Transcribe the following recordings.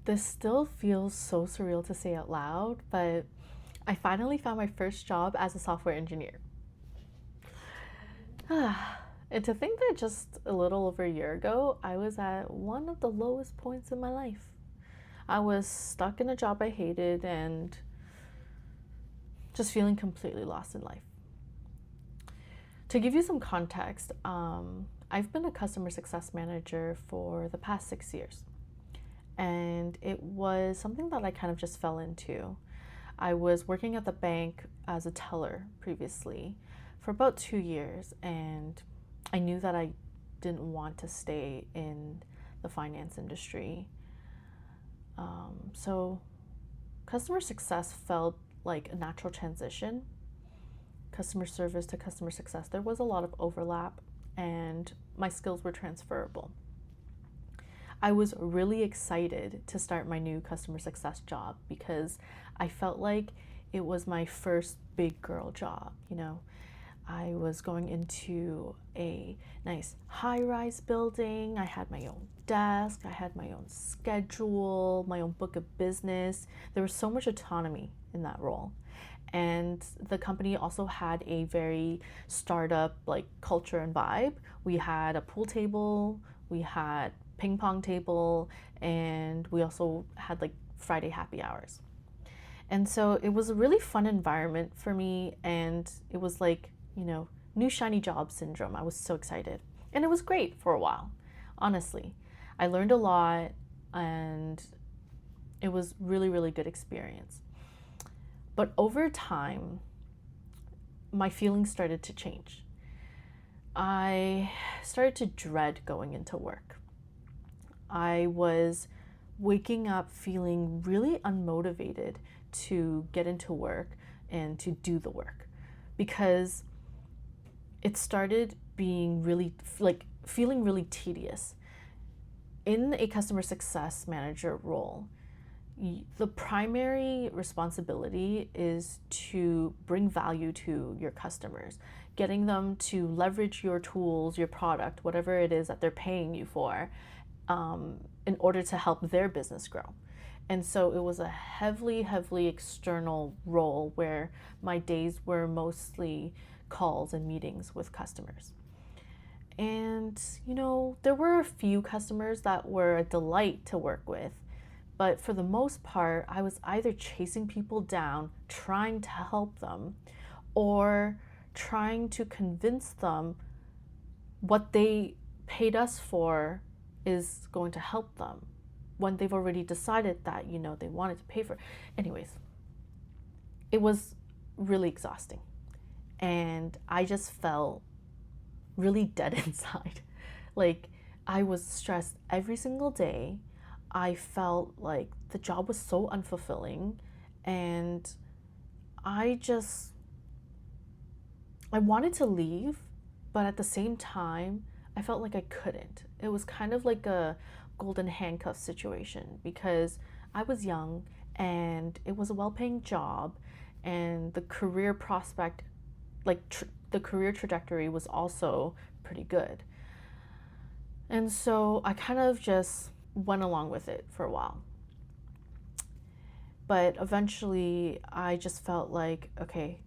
This still feels so surreal to say out loud, but I finally found my first job as a software engineer. And to think that just a little over a year ago, I was at one of the lowest points in my life. I was stuck in a job I hated and just feeling completely lost in life. To give you some context, I've been a customer success manager for the past 6 years, and it was something that I kind of just fell into. I was working at the bank as a teller previously for about 2 years, and I knew that I didn't want to stay in the finance industry. So, customer success felt like a natural transition. Customer service to customer success, there was a lot of overlap, and my skills were transferable. I was really excited to start my new customer success job because I felt like it was my first big girl job, you know. I was going into a nice high rise building. I had my own desk, I had my own schedule, my own book of business. There was so much autonomy in that role. And the company also had a very startup like culture and vibe. We had a pool table, we had ping pong table, and we also had like Friday happy hours. And so it was a really fun environment for me, and it was like, new shiny job syndrome. I was so excited. And it was great for a while, honestly. I learned a lot, and it was really, really good experience. But over time, my feelings started to change. I started to dread going into work. I was waking up feeling really unmotivated to get into work and to do the work because it started being really like feeling really tedious. In a customer success manager role, the primary responsibility is to bring value to your customers, getting them to leverage your tools, your product, whatever it is that they're paying you for, in order to help their business grow. And so it was a heavily, heavily external role where my days were mostly calls and meetings with customers. And, there were a few customers that were a delight to work with. But for the most part, I was either chasing people down, trying to help them, or trying to convince them what they paid us for is going to help them when they've already decided that, they wanted to pay for it. Anyways, it was really exhausting. And I just felt really dead inside. Like, I was stressed every single day. I felt like the job was so unfulfilling, and I just I wanted to leave, but at the same time, I felt like I couldn't. It was kind of like a golden handcuff situation because I was young and it was a well-paying job, and the career prospect, the career trajectory was also pretty good. And so I kind of just went along with it for a while. But eventually, I just felt like, okay,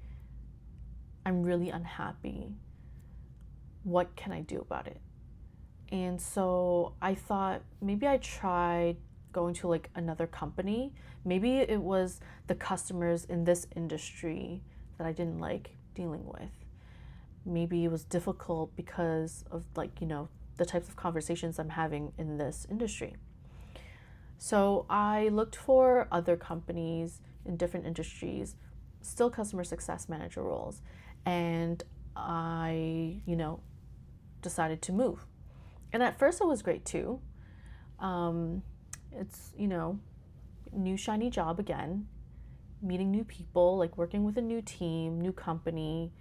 I'm really unhappy. What can I do about it? And so I thought maybe I tried going to like another company. Maybe it was the customers in this industry that I didn't like dealing with. Maybe it was difficult because of the types of conversations I'm having in this industry. So I looked for other companies in different industries, still customer success manager roles, and I, decided to move. And at first it was great too. Um, it's, new shiny job again, meeting new people, like working with a new team, new company.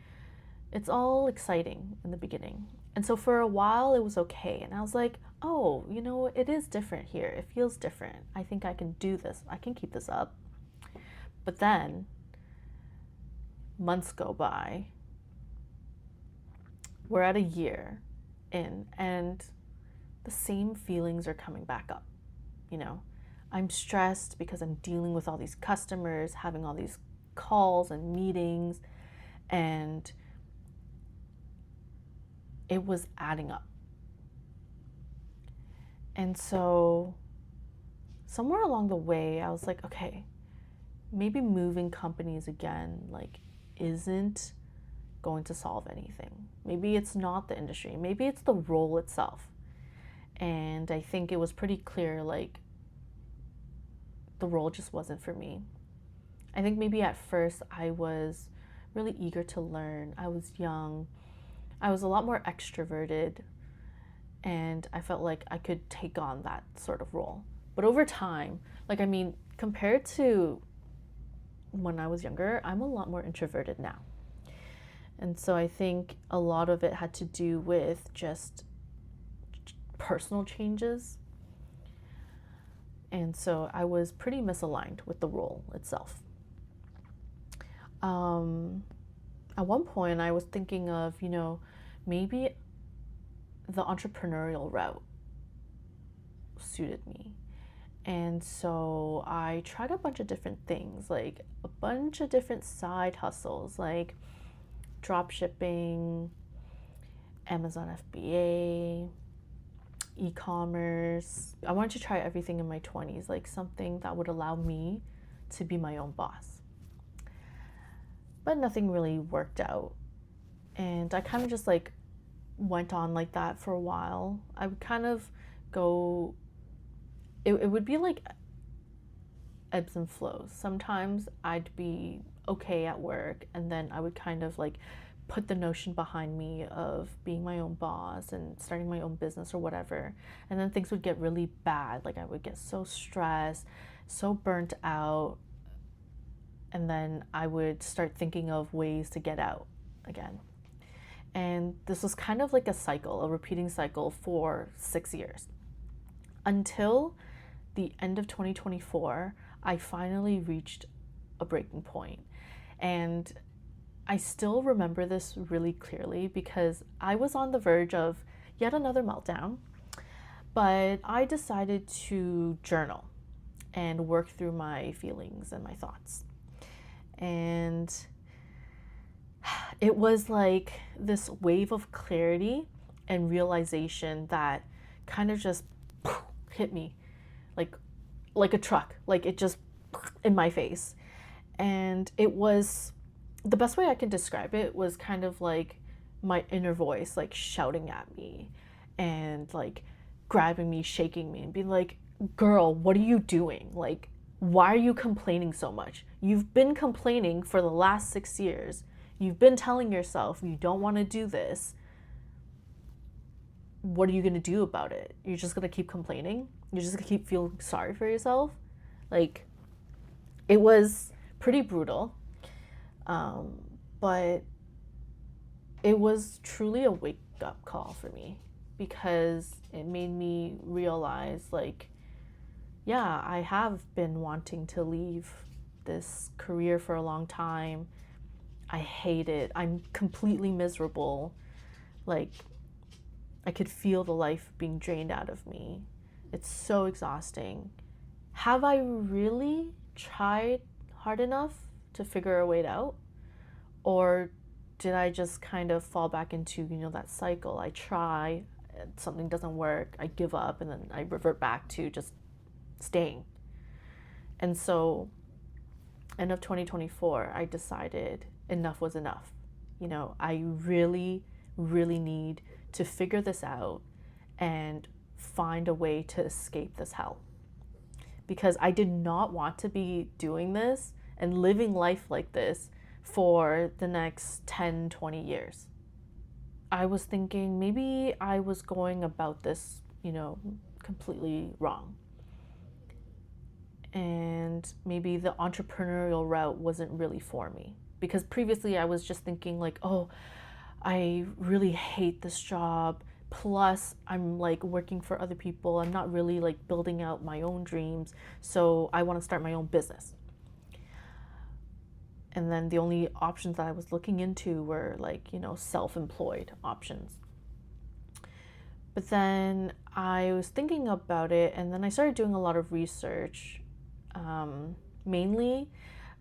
It's all exciting in the beginning. And so for a while it was okay. And I was like, oh, it is different here. It feels different. I think I can do this. I can keep this up. But then months go by. We're at a year in, and the same feelings are coming back up. You know, I'm stressed because I'm dealing with all these customers, having all these calls and meetings, and it was adding up. And so somewhere along the way, I was like, okay, maybe moving companies again, like, isn't going to solve anything. Maybe it's not the industry. Maybe it's the role itself. And I think it was pretty clear, like, the role just wasn't for me. I think maybe at first I was really eager to learn. I was young. I was a lot more extroverted, and I felt like I could take on that sort of role. But over time, like, I mean, compared to when I was younger, I'm a lot more introverted now. And so I think a lot of it had to do with just personal changes. And so I was pretty misaligned with the role itself. At one point, I was thinking of, maybe the entrepreneurial route suited me. And so I tried a bunch of different things, like a bunch of different side hustles, like drop shipping, Amazon FBA, e-commerce. I wanted to try everything in my 20s, like something that would allow me to be my own boss. But nothing really worked out. And I kind of just like went on like that for a while. I would kind of go, it would be like ebbs and flows. Sometimes I'd be okay at work, and then I would kind of like put the notion behind me of being my own boss and starting my own business or whatever. And then things would get really bad. Like I would get so stressed, so burnt out. And then I would start thinking of ways to get out again. And this was kind of like a cycle, a repeating cycle for 6 years. Until the end of 2024, I finally reached a breaking point. And I still remember this really clearly because I was on the verge of yet another meltdown, but I decided to journal and work through my feelings and my thoughts. And it was like this wave of clarity and realization that kind of just hit me like a truck, like it just in my face. And it was, the best way I can describe it was kind of like my inner voice like shouting at me and like grabbing me, shaking me and being like, girl, what are you doing? Like, why are you complaining so much? You've been complaining for the last 6 years. You've been telling yourself you don't want to do this. What are you going to do about it? You're just going to keep complaining? You're just going to keep feeling sorry for yourself? Like, it was pretty brutal. But it was truly a wake-up call for me because it made me realize, like, yeah, I have been wanting to leave this career for a long time. I hate it. I'm completely miserable. Like, I could feel the life being drained out of me. It's so exhausting. Have I really tried hard enough to figure a way out? Or did I just kind of fall back into, that cycle? I try, something doesn't work, I give up, and then I revert back to just staying. And so, end of 2024, I decided enough was enough. I really, really need to figure this out and find a way to escape this hell. Because I did not want to be doing this and living life like this for the next 10, 20 years. I was thinking maybe I was going about this, completely wrong. And maybe the entrepreneurial route wasn't really for me. Because previously I was just thinking like, oh, I really hate this job. Plus, I'm like working for other people. I'm not really like building out my own dreams. So I want to start my own business. And then the only options that I was looking into were like, self-employed options. But then I was thinking about it, and then I started doing a lot of research, mainly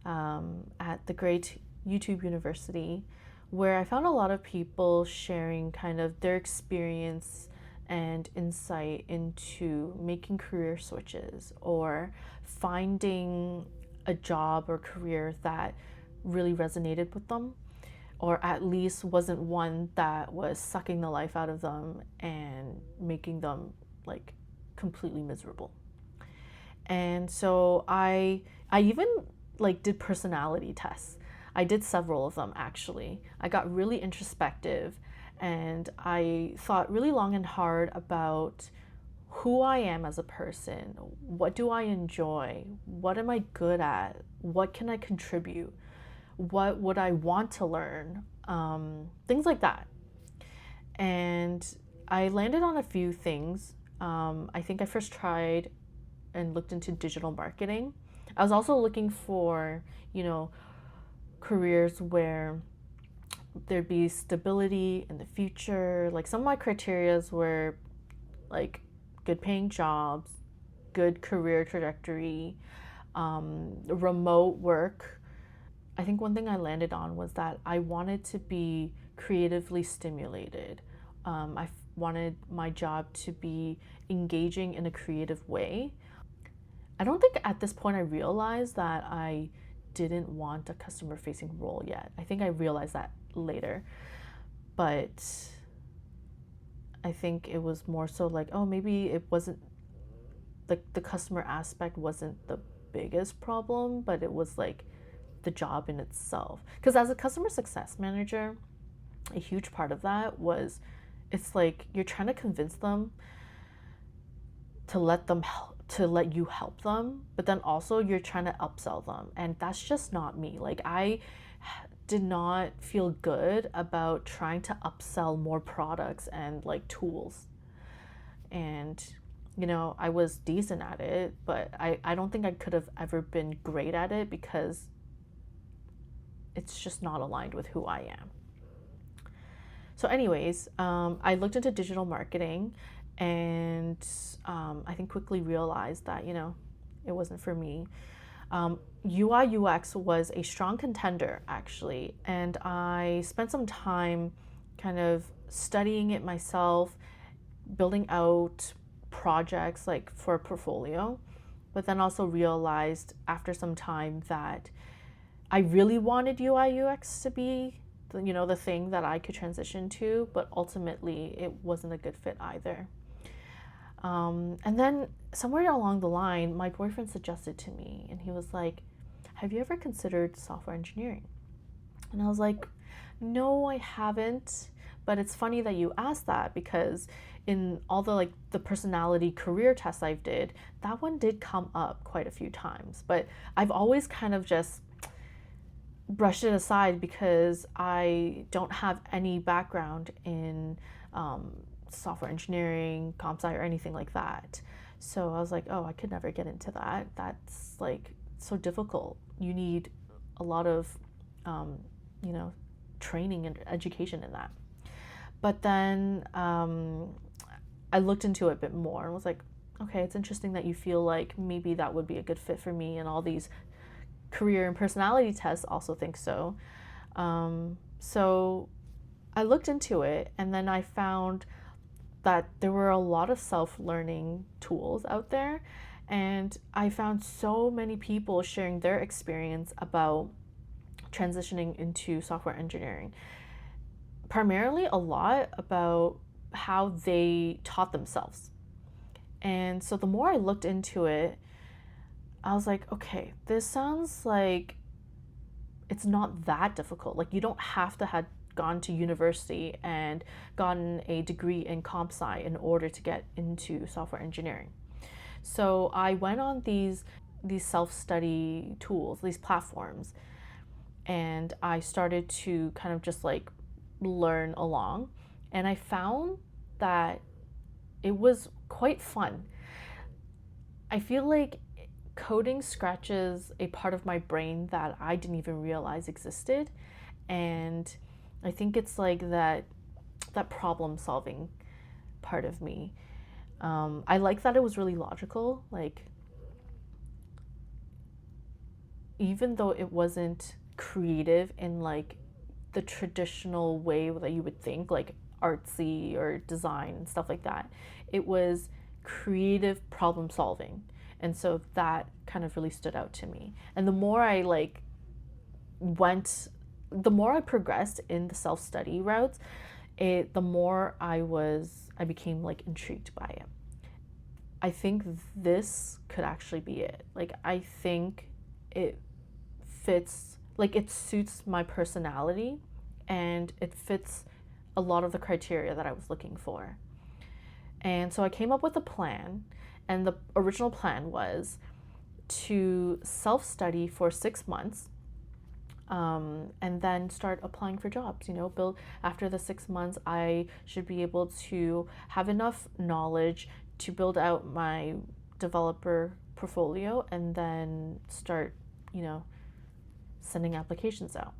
at the great YouTube University, where I found a lot of people sharing kind of their experience and insight into making career switches or finding a job or career that really resonated with them, or at least wasn't one that was sucking the life out of them and making them like completely miserable. And so I even like did personality tests. I did several of them actually. I got really introspective and I thought really long and hard about who I am as a person. What do I enjoy? What am I good at? What can I contribute? What would I want to learn? Things like that. And I landed on a few things. I think I first tried and looked into digital marketing. I was also looking for, careers where there'd be stability in the future. Like some of my criterias were like good paying jobs, good career trajectory, remote work. I think one thing I landed on was that I wanted to be creatively stimulated. I wanted my job to be engaging in a creative way. I don't think at this point I realized that I didn't want a customer facing role yet. I think I realized that later. But I think it was more so like, oh, maybe it wasn't like the customer aspect wasn't the biggest problem, but it was like the job in itself. Because as a customer success manager, a huge part of that was it's like you're trying to convince them to let you help them, but then also you're trying to upsell them, and that's just not me. Like I did not feel good about trying to upsell more products and like tools. And I was decent at it, but I don't think I could have ever been great at it because it's just not aligned with who I am. So, anyways, I looked into digital marketing and I think quickly realized that, it wasn't for me. UI UX was a strong contender actually, and I spent some time kind of studying it myself, building out projects like for a portfolio, but then also realized after some time that I really wanted UI UX to be the thing that I could transition to, but ultimately it wasn't a good fit either. And then somewhere along the line, my boyfriend suggested to me, and he was like, "Have you ever considered software engineering?" And I was like, "No, I haven't." But it's funny that you asked that because in all the the personality career tests I've did, that one did come up quite a few times. But I've always kind of just brushed it aside because I don't have any background in software engineering, comp sci, or anything like that. So I was like, oh, I could never get into that. That's like so difficult. You need a lot of, training and education in that. But then I looked into it a bit more and was like, okay, it's interesting that you feel like maybe that would be a good fit for me, and all these career and personality tests also think so. So I looked into it, and then I found that there were a lot of self-learning tools out there, and I found so many people sharing their experience about transitioning into software engineering. Primarily a lot about how they taught themselves. And so the more I looked into it, I was like, okay, this sounds like it's not that difficult. Like you don't have to have gone to university and gotten a degree in comp sci in order to get into software engineering. So I went on these self-study tools, these platforms, and I started to kind of just like learn along, and I found that it was quite fun. I feel like coding scratches a part of my brain that I didn't even realize existed, and I think it's like that problem solving part of me. I like that it was really logical. Like, even though it wasn't creative in like the traditional way that you would think, like artsy or design and stuff like that, it was creative problem solving. And so that kind of really stood out to me. And the more I progressed in the self-study routes, the more I became like intrigued by it. I think this could actually be it. Like, I think it fits, like, it suits my personality, and it fits a lot of the criteria that I was looking for. And so I came up with a plan, and the original plan was to self-study for 6 months, and then start applying for jobs. Build after the 6 months, I should be able to have enough knowledge to build out my developer portfolio, and then start, sending applications out.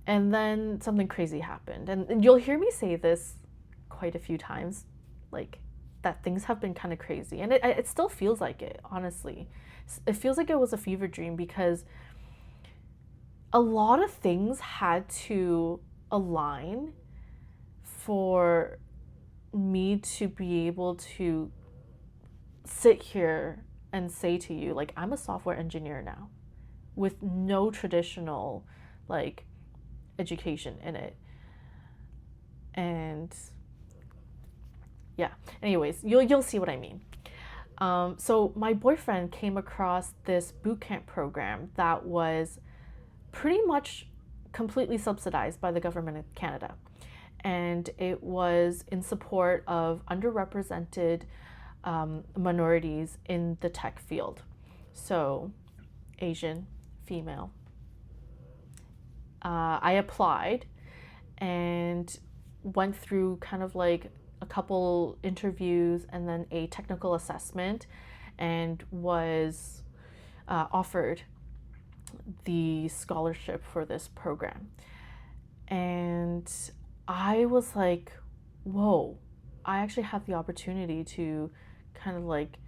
And then something crazy happened, and you'll hear me say this quite a few times, like, that things have been kind of crazy, and it still feels like it. Honestly, it feels like it was a fever dream, because a lot of things had to align for me to be able to sit here and say to you, like, I'm a software engineer now with no traditional, like, education in it. And yeah, anyways, you'll see what I mean. So my boyfriend came across this bootcamp program that was pretty much completely subsidized by the government of Canada. And it was in support of underrepresented minorities in the tech field. So, Asian, female. I applied and went through kind of like a couple interviews and then a technical assessment, and was offered the scholarship for this program. And I was like, whoa, I actually have the opportunity to kind of like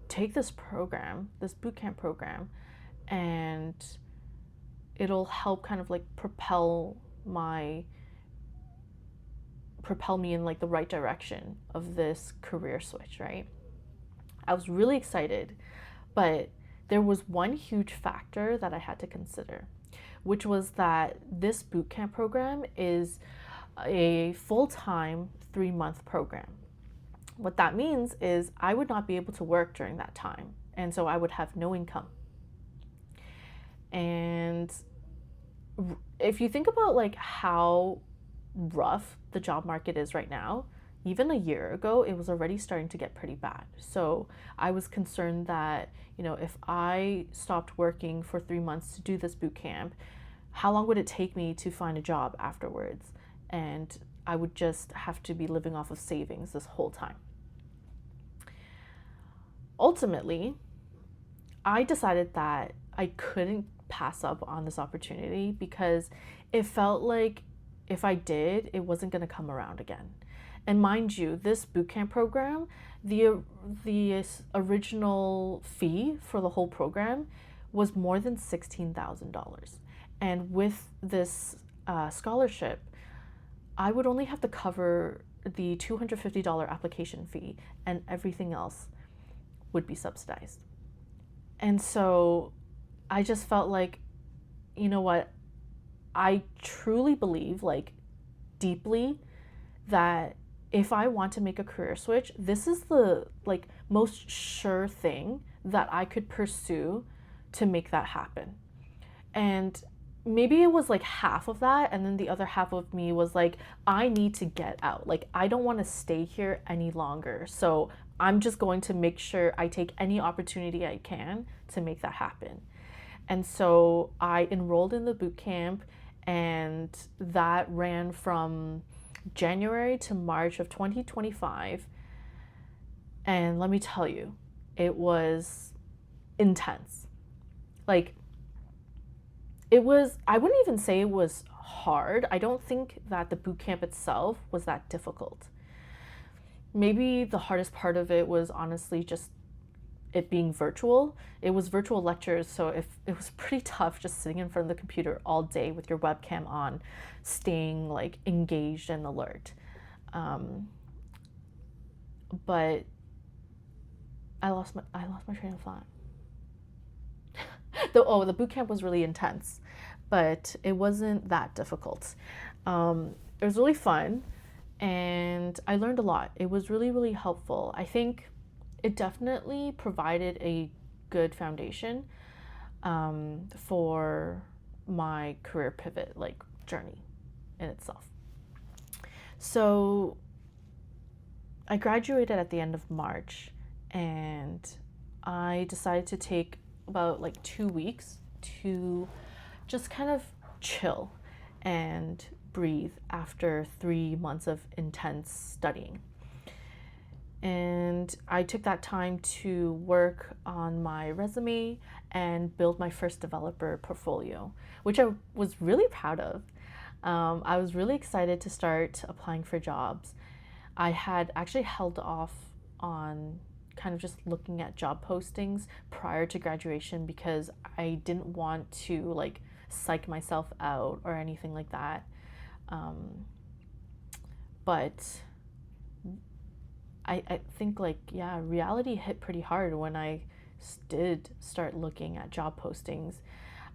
take this program, this bootcamp program, and it'll help kind of like propel me in like the right direction of this career switch, right? I was really excited, but there was one huge factor that I had to consider, which was that this bootcamp program is a full-time 3-month program. What that means is I would not be able to work during that time, and so I would have no income. And if you think about like how rough the job market is right now, even a year ago, it was already starting to get pretty bad. So I was concerned that, if I stopped working for 3 months to do this boot camp, how long would it take me to find a job afterwards? And I would just have to be living off of savings this whole time. Ultimately, I decided that I couldn't pass up on this opportunity, because it felt like if I did, it wasn't going to come around again. And mind you, this bootcamp program, the original fee for the whole program was more than $16,000. And with this scholarship, I would only have to cover the $250 application fee, and everything else would be subsidized. And so I just felt like, you know what, I truly believe, like, deeply, that if I want to make a career switch, this is the like most sure thing that I could pursue to make that happen. And maybe it was like half of that, and then the other half of me was like, I need to get out. Like, I don't want to stay here any longer. So I'm just going to make sure I take any opportunity I can to make that happen. And so I enrolled in the boot camp, and that ran from January to March of 2025. And let me tell you, it was intense. Like, I wouldn't even say it was hard. I don't think that the boot camp itself was that difficult. Maybe the hardest part of it was honestly just it being virtual. It was virtual lectures, so if it was pretty tough just sitting in front of the computer all day with your webcam on, staying like engaged and alert. Um, but I lost my train of thought. The boot camp was really intense, but it wasn't that difficult. It was really fun, and I learned a lot. It was really, really helpful. I think it definitely provided a good foundation for my career pivot, like journey in itself. So I graduated at the end of March, and I decided to take about like 2 weeks to just kind of chill and breathe after 3 months of intense studying. And I took that time to work on my resume and build my first developer portfolio, which I was really proud of. I was really excited to start applying for jobs. I had actually held off on kind of just looking at job postings prior to graduation because I didn't want to like psych myself out or anything like that. Um, but I think like yeah, reality hit pretty hard when I did start looking at job postings.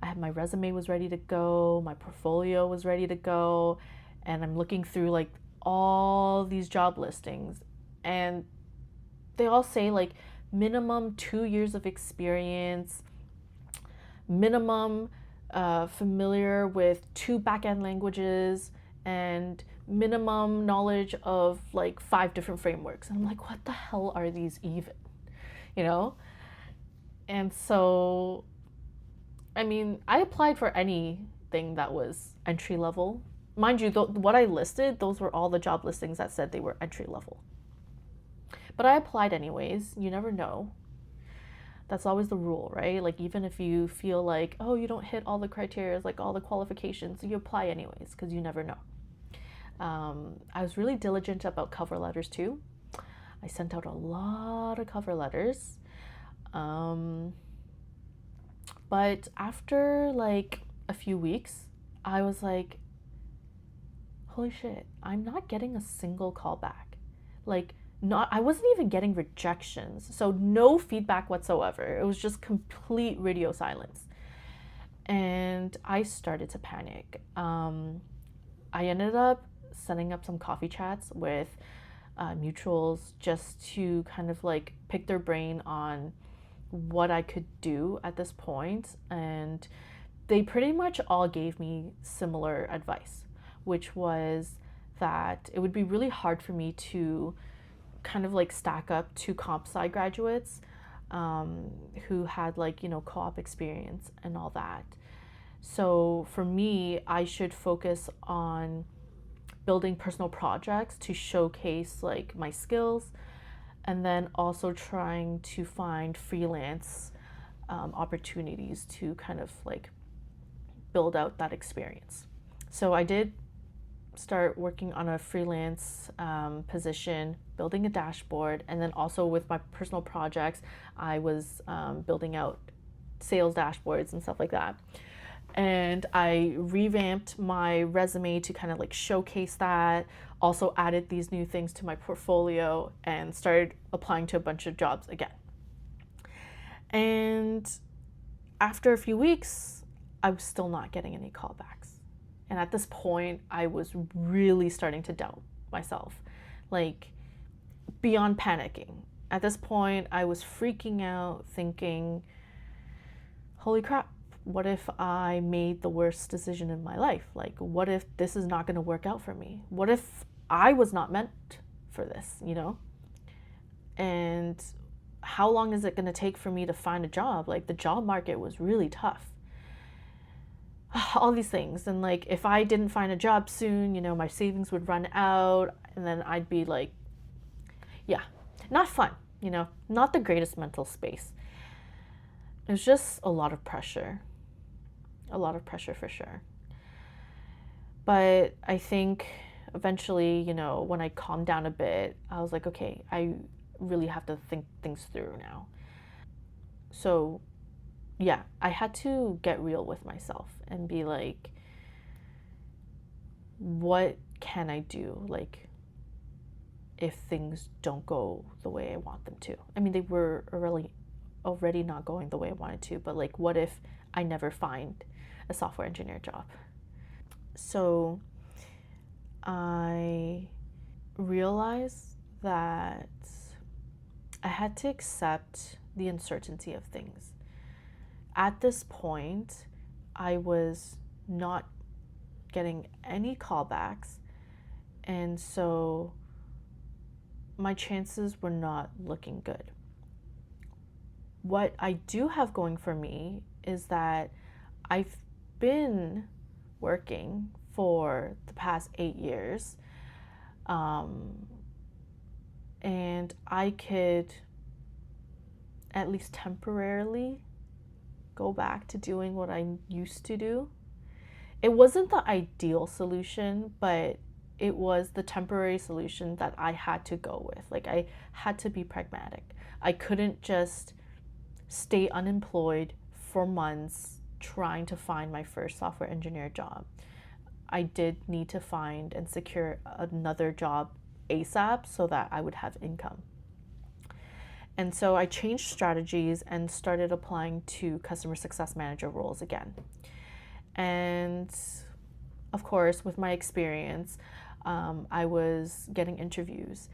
I had my resume was ready to go, my portfolio was ready to go, and I'm looking through like all these job listings, and they all say like minimum 2 years of experience, minimum familiar with two backend languages, and minimum knowledge of like 5 different frameworks. And I'm like, what the hell are these even? You know? And so, I mean, I applied for anything that was entry level. Mind you, what I listed, those were all the job listings that said they were entry level. But I applied anyways. You never know. That's always the rule, right? Like, even if you feel like, oh, you don't hit all the criteria, like all the qualifications, you apply anyways, because you never know. I was really diligent about cover letters too. I sent out a lot of cover letters. But after like a few weeks, I was like, holy shit, I'm not getting a single call back. Like, not, I wasn't even getting rejections. So no feedback whatsoever. It was just complete radio silence. And I started to panic. I ended up setting up some coffee chats with mutuals just to kind of like pick their brain on what I could do at this point. And they pretty much all gave me similar advice, which was that it would be really hard for me to kind of like stack up two comp sci graduates who had like, you know, co op experience and all that. So for me, I should focus on building personal projects to showcase like my skills, and then also trying to find freelance opportunities to kind of like build out that experience. So I did start working on a freelance position, building a dashboard, and then also with my personal projects, I was building out sales dashboards and stuff like that. And I revamped my resume to kind of like showcase that. Also added these new things to my portfolio and started applying to a bunch of jobs again. And after a few weeks, I was still not getting any callbacks. And at this point, I was really starting to doubt myself, like beyond panicking. At this point, I was freaking out, thinking, holy crap, what if I made the worst decision in my life? Like, what if this is not going to work out for me? What if I was not meant for this, you know? And how long is it going to take for me to find a job? Like, the job market was really tough. All these things. And like, if I didn't find a job soon, you know, my savings would run out, and then I'd be like, yeah, not fun, you know, not the greatest mental space. It was just a lot of pressure for sure. But I think eventually, when I calmed down a bit, I was like, okay, I really have to think things through now. So, yeah, I had to get real with myself and be like, what can I do? Like, if things don't go the way I want them to. I mean, they were already not going the way I wanted to, but like, what if I never find a software engineer job? So I realized that I had to accept the uncertainty of things. At this point, I was not getting any callbacks, and so my chances were not looking good. What I do have going for me is that I've been working for the past 8 years, and I could at least temporarily go back to doing what I used to do. It wasn't the ideal solution, but it was the temporary solution that I had to go with. Like, I had to be pragmatic. I couldn't just stay unemployed for months trying to find my first software engineer job. I did need to find and secure another job ASAP so that I would have income. And so I changed strategies and started applying to customer success manager roles again. And of course, with my experience, I was getting interviews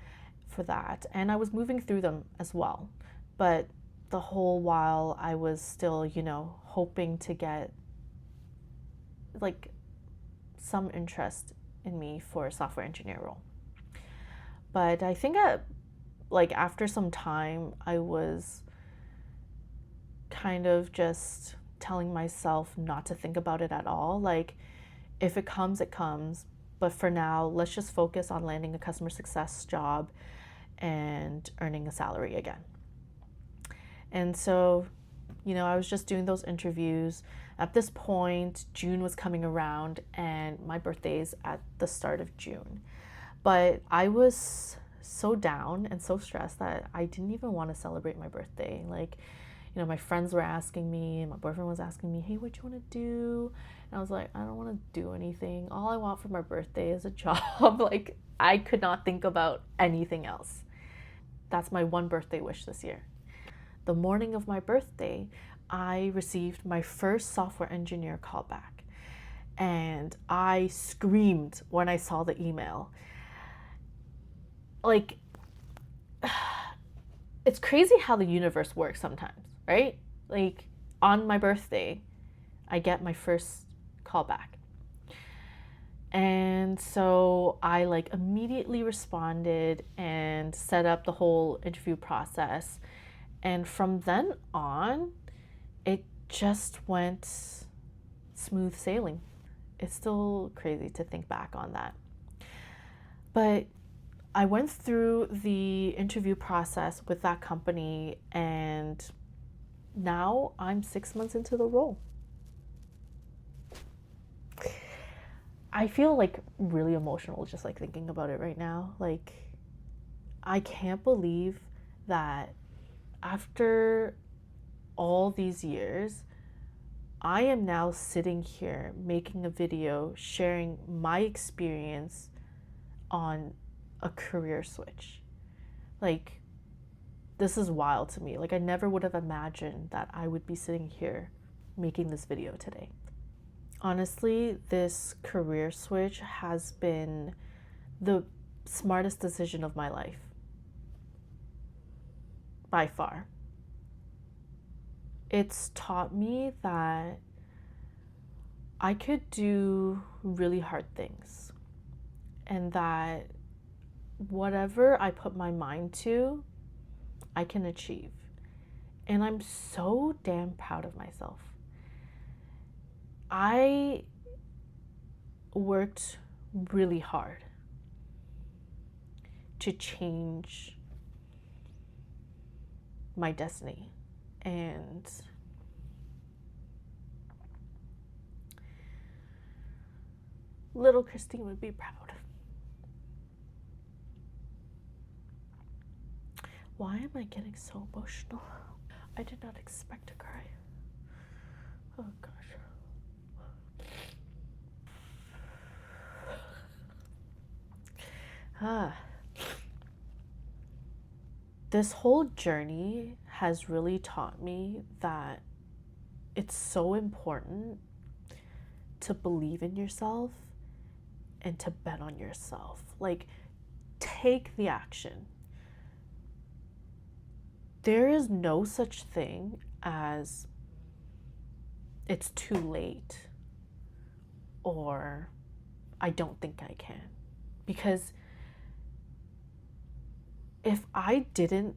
for that, and I was moving through them as well. But the whole while, I was still, hoping to get like some interest in me for a software engineer role. But I think after some time, I was kind of just telling myself not to think about it at all. Like, if it comes, it comes. But for now, let's just focus on landing a customer success job and earning a salary again. And so, I was just doing those interviews. At this point, June was coming around, and my birthday is at the start of June. But I was so down and so stressed that I didn't even want to celebrate my birthday. Like, my friends were asking me, my boyfriend was asking me, hey, what do you want to do? And I was like, I don't want to do anything. All I want for my birthday is a job. Like, I could not think about anything else. That's my one birthday wish this year. The morning of my birthday, I received my first software engineer callback. And I screamed when I saw the email. Like, it's crazy how the universe works sometimes, right? Like, on my birthday, I get my first callback. And so I immediately responded and set up the whole interview process. And from then on, it just went smooth sailing. It's still crazy to think back on that. But I went through the interview process with that company, and now I'm 6 months into the role. I feel really emotional just thinking about it right now. I can't believe that after all these years, I am now sitting here making a video sharing my experience on a career switch. This is wild to me. I never would have imagined that I would be sitting here making this video today. Honestly, this career switch has been the smartest decision of my life. By far. It's taught me that I could do really hard things, and that whatever I put my mind to, I can achieve. And I'm so damn proud of myself. I worked really hard to change my destiny, and little Christine would be proud. Why am I getting so emotional? I did not expect to cry. Oh gosh. This whole journey has really taught me that it's so important to believe in yourself and to bet on yourself. Like, take the action. There is no such thing as it's too late or I don't think I can. Because if I didn't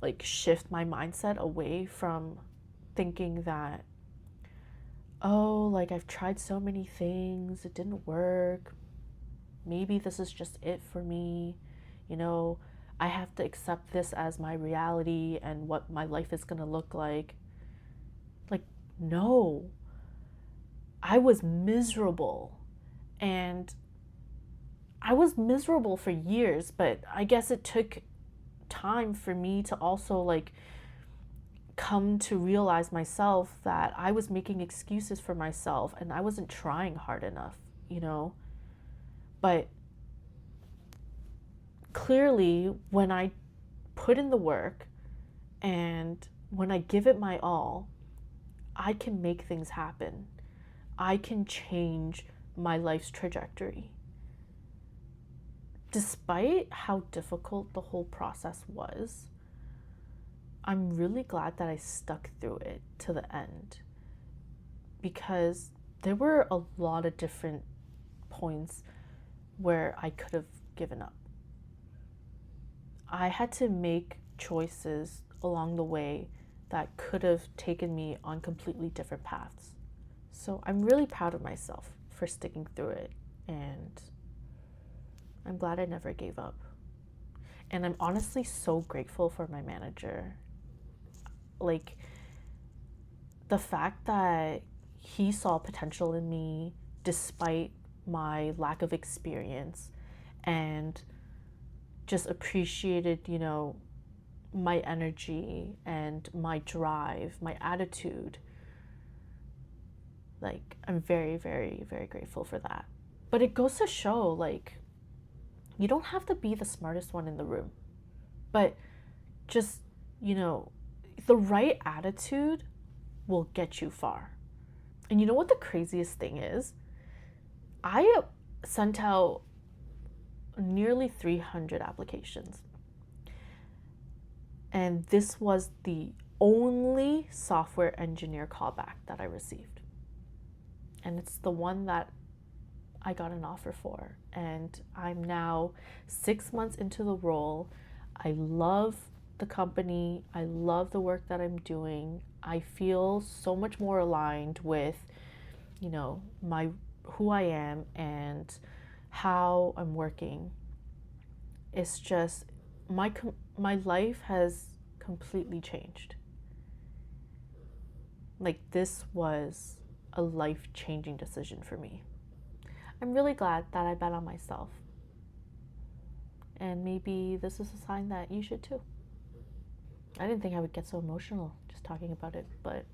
like shift my mindset away from thinking that, oh, like I've tried so many things, it didn't work, maybe this is just it for me, you know, I have to accept this as my reality and what my life is gonna look like. Like, no. I was miserable. And I was miserable for years, but I guess it took time for me to also like come to realize myself that I was making excuses for myself and I wasn't trying hard enough, you know? But clearly, when I put in the work and when I give it my all, I can make things happen. I can change my life's trajectory. Despite how difficult the whole process was, I'm really glad that I stuck through it to the end, because there were a lot of different points where I could have given up. I had to make choices along the way that could have taken me on completely different paths. So I'm really proud of myself for sticking through it, and I'm glad I never gave up. And I'm honestly so grateful for my manager. Like, the fact that he saw potential in me despite my lack of experience and just appreciated, you know, my energy and my drive, my attitude. Like, I'm very, very, very grateful for that. But it goes to show, like, you don't have to be the smartest one in the room, but just, you know, the right attitude will get you far. And you know what the craziest thing is? I sent out nearly 300 applications. And this was the only software engineer callback that I received. And it's the one that I got an offer for. And I'm now 6 months into the role. I love the company. I love the work that I'm doing. I feel so much more aligned with, you know, who I am and how I'm working. It's just my life has completely changed. Like, this was a life-changing decision for me. I'm really glad that I bet on myself. And maybe this is a sign that you should too. I didn't think I would get so emotional just talking about it, but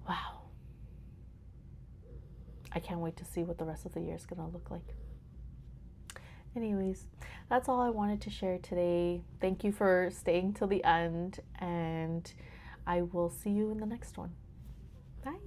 wow. I can't wait to see what the rest of the year is going to look like. Anyways, that's all I wanted to share today. Thank you for staying till the end, and I will see you in the next one. Bye.